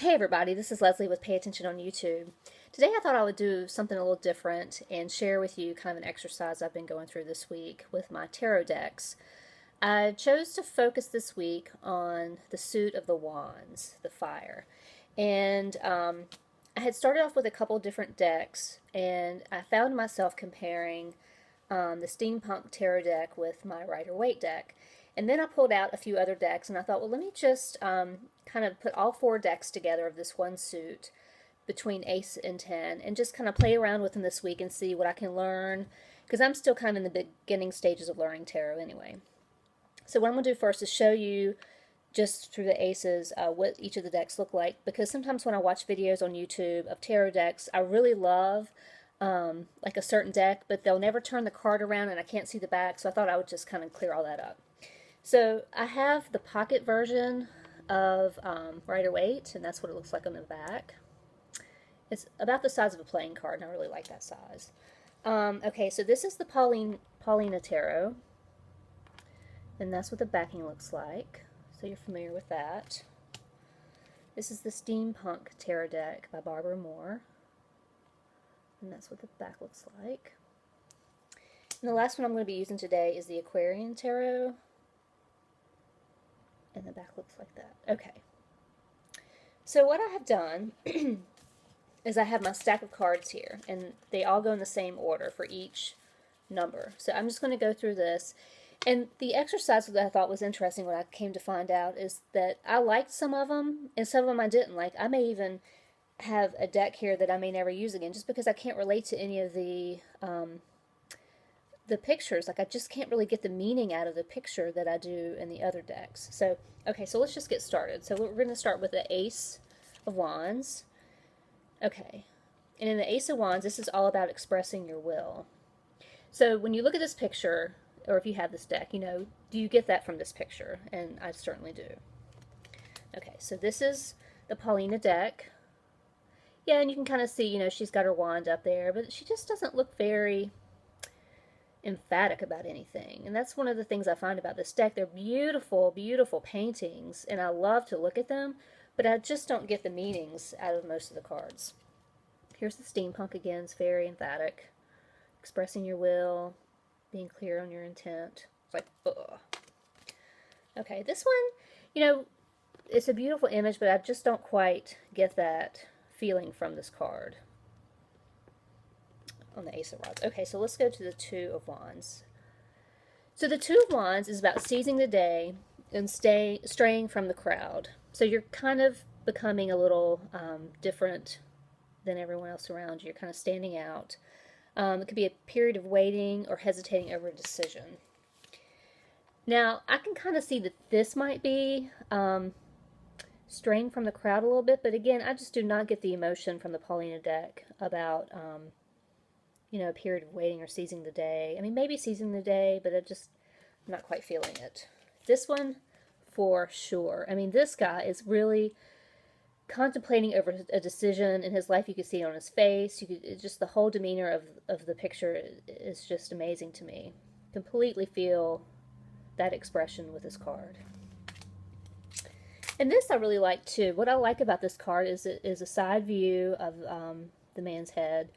Hey everybody, this is Leslie with Pay Attention on YouTube. Today I thought I would do something a little different and share with you kind of an exercise I've been going through this week with my tarot decks. I chose to focus this week on the suit of the wands, the fire. And I had started off with a couple different decks and I found myself comparing the Steampunk Tarot deck with my Rider-Waite deck. And then I pulled out a few other decks and I thought, well, let me just kind of put all four decks together of this one suit between Ace and 10 and just kind of play around with them this week and see what I can learn, because I'm still kind of in the beginning stages of learning tarot anyway. So what I'm going to do first is show you just through the aces what each of the decks look like, because sometimes when I watch videos on YouTube of tarot decks, I really love like a certain deck, but they'll never turn the card around and I can't see the back, so I thought I would just kind of clear all that up. So I have the pocket version of Rider-Waite, and that's what it looks like on the back. It's about the size of a playing card, and I really like that size. Okay, so this is the Paulina Tarot, and that's what the backing looks like, so you're familiar with that. This is the Steampunk Tarot deck by Barbara Moore, and that's what the back looks like. And the last one I'm going to be using today is the Aquarian Tarot, and the back looks like that. Okay. So what I have done is I have my stack of cards here, and they all go in the same order for each number. So I'm just going to go through this. And the exercise that I thought was interesting, what I came to find out, is that I liked some of them, and some of them I didn't like. I may even have a deck here that I may never use again, just because I can't relate to any of the pictures. Like, I just can't really get the meaning out of the picture that I do in the other decks. So, okay, so let's just get started. So we're going to start with the Ace of Wands. Okay, and in the Ace of Wands, this is all about expressing your will. So when you look at this picture, or if you have this deck, you know, do you get that from this picture? And I certainly do. Okay, so this is the Paulina deck. Yeah, and you can kind of see, you know, she's got her wand up there, but she just doesn't look very emphatic about anything. And that's one of the things I find about this deck. They're beautiful, beautiful paintings, and I love to look at them, but I just don't get the meanings out of most of the cards. Here's the Steampunk again. It's very emphatic. Expressing your will, being clear on your intent. It's like, ugh. Okay, this one, you know, it's a beautiful image, but I just don't quite get that feeling from this card on the Ace of Rods. Okay, so let's go to the Two of Wands. So the Two of Wands is about seizing the day and straying from the crowd. So you're kind of becoming a little different than everyone else around you. You're kind of standing out. It could be a period of waiting or hesitating over a decision. Now, I can kind of see that this might be straying from the crowd a little bit, but again, I just do not get the emotion from the Paulina deck about you know, a period of waiting or seizing the day. I mean, maybe seizing the day, but I'm not quite feeling it. This one, for sure. I mean, this guy is really contemplating over a decision in his life. You could see it on his face. Just the whole demeanor of the picture is just amazing to me. Completely feel that expression with this card. And this I really like too. What I like about this card is it is a side view of the man's head,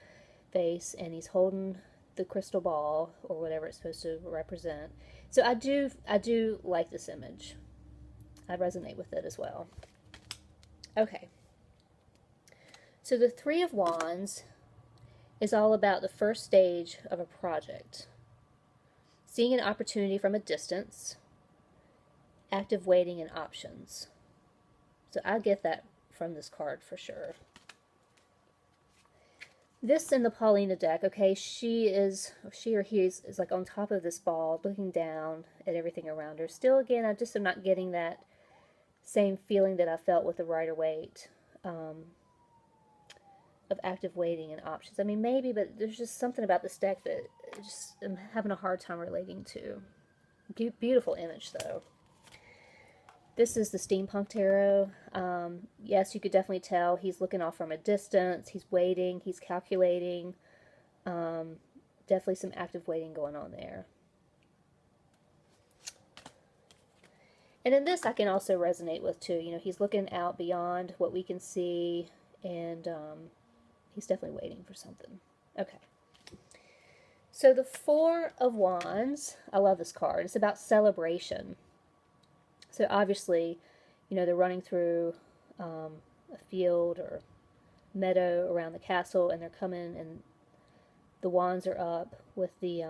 face, and he's holding the crystal ball or whatever it's supposed to represent. So I do like this image. I resonate with it as well. Okay. So the Three of Wands is all about the first stage of a project. Seeing an opportunity from a distance, active waiting, and options. So I get that from this card for sure. This in the Paulina deck, okay, she or he is like on top of this ball, looking down at everything around her. Still, again, I just am not getting that same feeling that I felt with the Rider-Waite of active waiting and options. I mean, maybe, but there's just something about this deck that I'm having a hard time relating to. Beautiful image, though. This is the Steampunk Tarot. Yes, you could definitely tell he's looking off from a distance. He's waiting. He's calculating. Definitely some active waiting going on there. And in this, I can also resonate with too. You know, he's looking out beyond what we can see, and he's definitely waiting for something. Okay. So the Four of Wands, I love this card. It's about celebration. So obviously, you know, they're running through a field or meadow around the castle, and they're coming, and the wands are up with the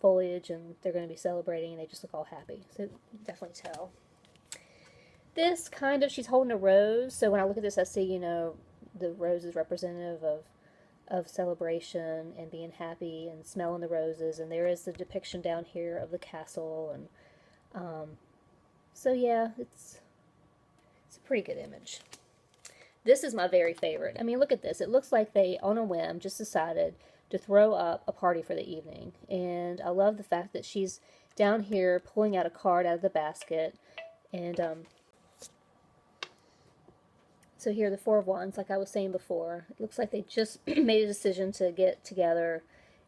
foliage, and they're going to be celebrating, and they just look all happy. So you can definitely tell. This kind of, she's holding a rose, so when I look at this, I see, you know, the rose is representative of celebration and being happy and smelling the roses, and there is the depiction down here of the castle, and so yeah, it's a pretty good image. This is my very favorite. I mean, look at this. It looks like they, on a whim, just decided to throw up a party for the evening. And I love the fact that she's down here pulling out a card out of the basket. And so here, the Four of Wands, like I was saying before, it looks like they just made a decision to get together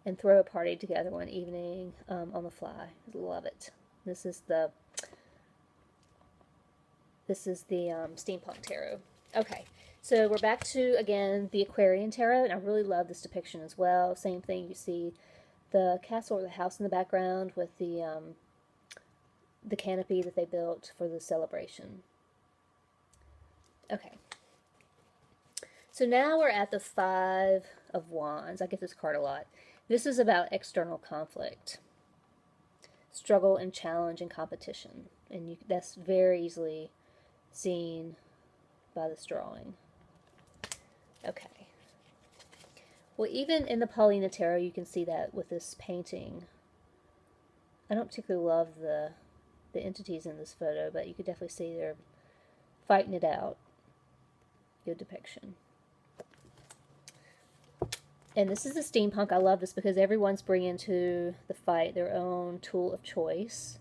and throw a party together one evening on the fly. Love it. This is the Steampunk Tarot. Okay. So we're back to, again, the Aquarian Tarot, and I really love this depiction as well. Same thing, you see the castle or the house in the background with the canopy that they built for the celebration. Okay. So now we're at the Five of Wands. I get this card a lot. This is about external conflict, struggle and challenge and competition, and that's very easily seen by this drawing. Okay. Well, even in the Paulina Tarot, you can see that with this painting. I don't particularly love the entities in this photo, but you could definitely see they're fighting it out. Good depiction. And this is the steampunk. I love this because everyone's bringing to the fight their own tool of choice.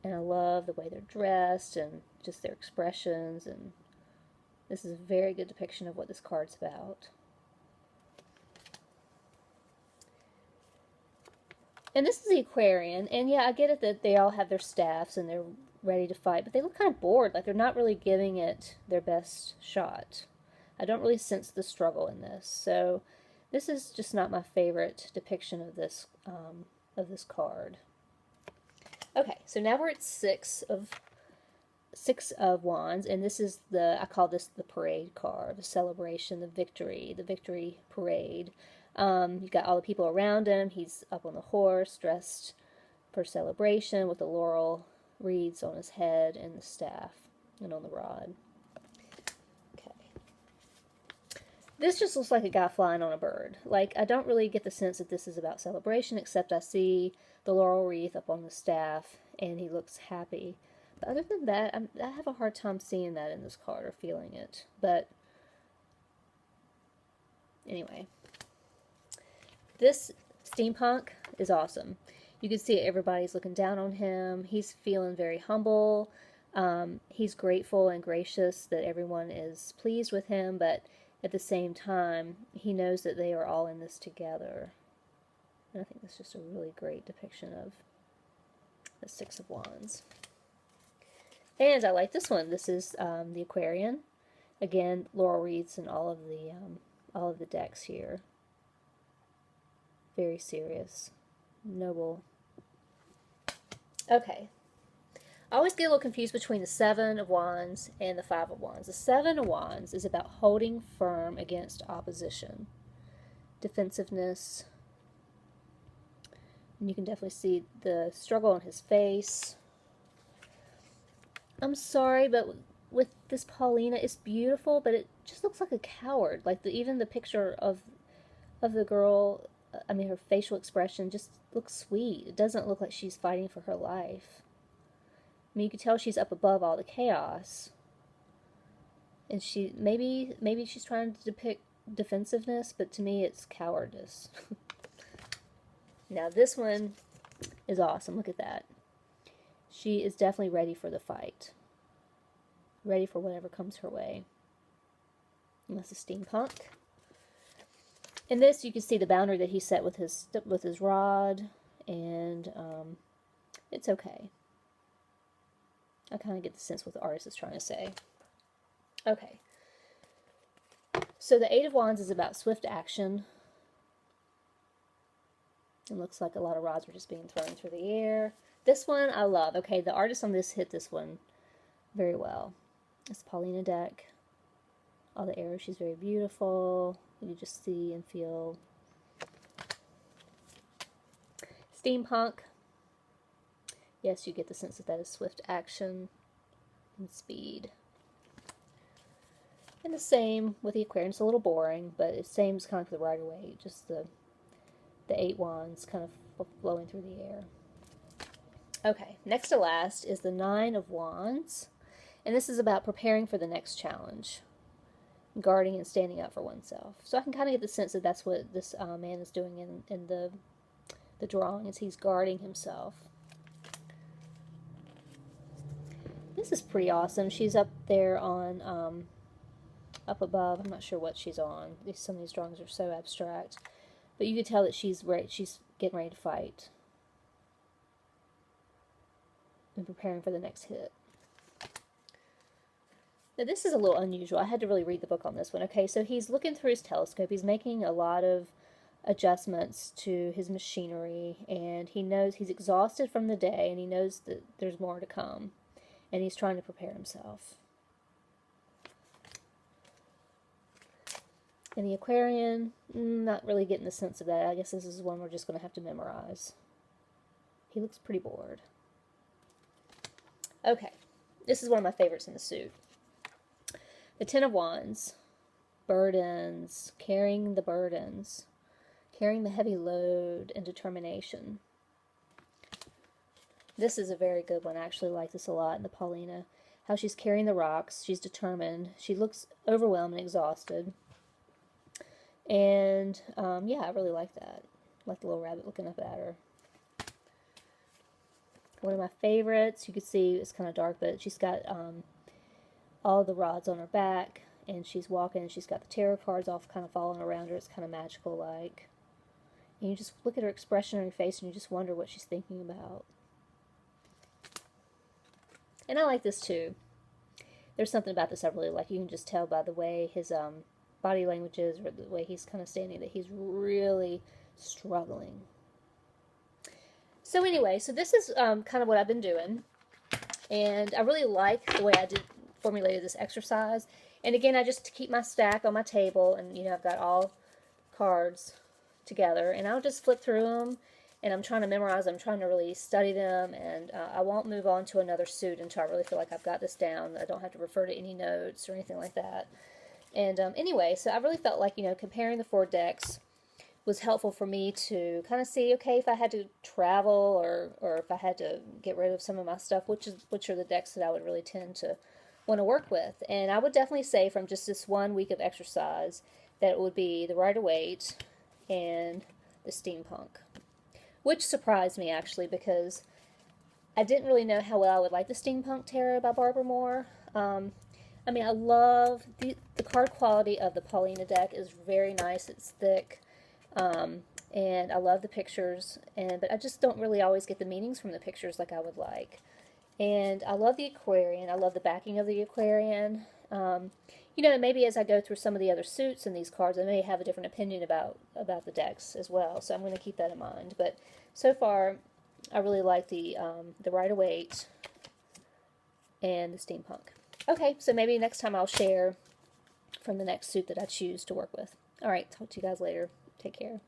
And I love the way they're dressed and just their expressions, and this is a very good depiction of what this card's about. And this is the Aquarian, and yeah, I get it that they all have their staffs and they're ready to fight, but they look kind of bored, like they're not really giving it their best shot. I don't really sense the struggle in this, so this is just not my favorite depiction of this card. Okay, so now we're at Six of Wands, and this is I call this the parade card, the celebration, the victory parade. You've got all the people around him. He's up on the horse, dressed for celebration with the laurel wreaths on his head and the staff and on the rod. Okay. This just looks like a guy flying on a bird. Like, I don't really get the sense that this is about celebration, except I see the laurel wreath up on the staff, and he looks happy. But other than that, I have a hard time seeing that in this card or feeling it. But anyway, this steampunk is awesome. You can see everybody's looking down on him. He's feeling very humble. He's grateful and gracious that everyone is pleased with him, but at the same time, he knows that they are all in this together. And I think that's just a really great depiction of the Six of Wands. And I like this one. This is the Aquarian. Again, laurel wreaths and all of the decks here. Very serious, noble. Okay. I always get a little confused between the Seven of Wands and the Five of Wands. The Seven of Wands is about holding firm against opposition, defensiveness. And you can definitely see the struggle on his face. I'm sorry, but with this Paulina, it's beautiful, but it just looks like a coward. Like even the picture of the girl, I mean, her facial expression just looks sweet. It doesn't look like she's fighting for her life. I mean, you can tell she's up above all the chaos. And maybe she's trying to depict defensiveness, but to me it's cowardice. Now this one is awesome. Look at that. She is definitely ready for the fight. Ready for whatever comes her way. And that's a steampunk. In this, you can see the boundary that he set with his rod, and it's okay. I kind of get the sense what the artist is trying to say. Okay. So the Eight of Wands is about swift action. It looks like a lot of rods are just being thrown through the air. This one I love. Okay, the artist on this hit this one very well. It's Paulina deck. All the arrows, she's very beautiful. You just see and feel steampunk. Yes, you get the sense that that is swift action and speed. And the same with the Aquarian. It's a little boring, but the same as kind of the Rider-Waite. Just the Eight Wands kind of flowing through the air. Okay, next to last is the Nine of Wands. And this is about preparing for the next challenge. Guarding and standing up for oneself. So I can kind of get the sense that that's what this man is doing in the drawing, is he's guarding himself. This is pretty awesome. She's up there on, up above. I'm not sure what she's on. Some of these drawings are so abstract. But you can tell that she's getting ready to fight. And preparing for the next hit. Now this is a little unusual. I had to really read the book on this one. Okay, so he's looking through his telescope. He's making a lot of adjustments to his machinery, and he knows he's exhausted from the day, and he knows that there's more to come, and he's trying to prepare himself. And the Aquarian, not really getting the sense of that. I guess this is one we're just going to have to memorize. He looks pretty bored. Okay, this is one of my favorites in the suit. The Ten of Wands, burdens, carrying the burdens, carrying the heavy load and determination. This is a very good one. I actually like this a lot in the Paulina. How she's carrying the rocks, she's determined, she looks overwhelmed and exhausted. And, yeah, I really like that. I like the little rabbit looking up at her. One of my favorites, you can see it's kind of dark, but she's got all the rods on her back, and she's walking, and she's got the tarot cards all kind of falling around her. It's kind of magical-like. And you just look at her expression on her face, and you just wonder what she's thinking about. And I like this, too. There's something about this I really like. You can just tell by the way his body language is, or the way he's kind of standing, that he's really struggling. So anyway, so this is kind of what I've been doing. And I really like the way I formulated this exercise. And again, I just keep my stack on my table, and you know, I've got all cards together, and I'll just flip through them, and I'm trying to memorize them, I'm trying to really study them, and I won't move on to another suit until I really feel like I've got this down. I don't have to refer to any notes or anything like that. And anyway, so I really felt like, you know, comparing the 4 decks was helpful for me to kind of see, okay, if I had to travel or if I had to get rid of some of my stuff, which are the decks that I would really tend to want to work with. And I would definitely say from just this 1 week of exercise that it would be the Rider-Waite and the Steampunk, which surprised me actually, because I didn't really know how well I would like the Steampunk Tarot by Barbara Moore. I mean, I love the card quality of the Paulina deck is very nice. It's thick, and I love the pictures, but I just don't really always get the meanings from the pictures like I would like. And I love the Aquarian. I love the backing of the Aquarian. You know, maybe as I go through some of the other suits in these cards, I may have a different opinion about the decks as well. So I'm going to keep that in mind. But so far, I really like the Rider-Waite and the Steampunk. Okay, so maybe next time I'll share from the next suit that I choose to work with. All right, talk to you guys later. Take care.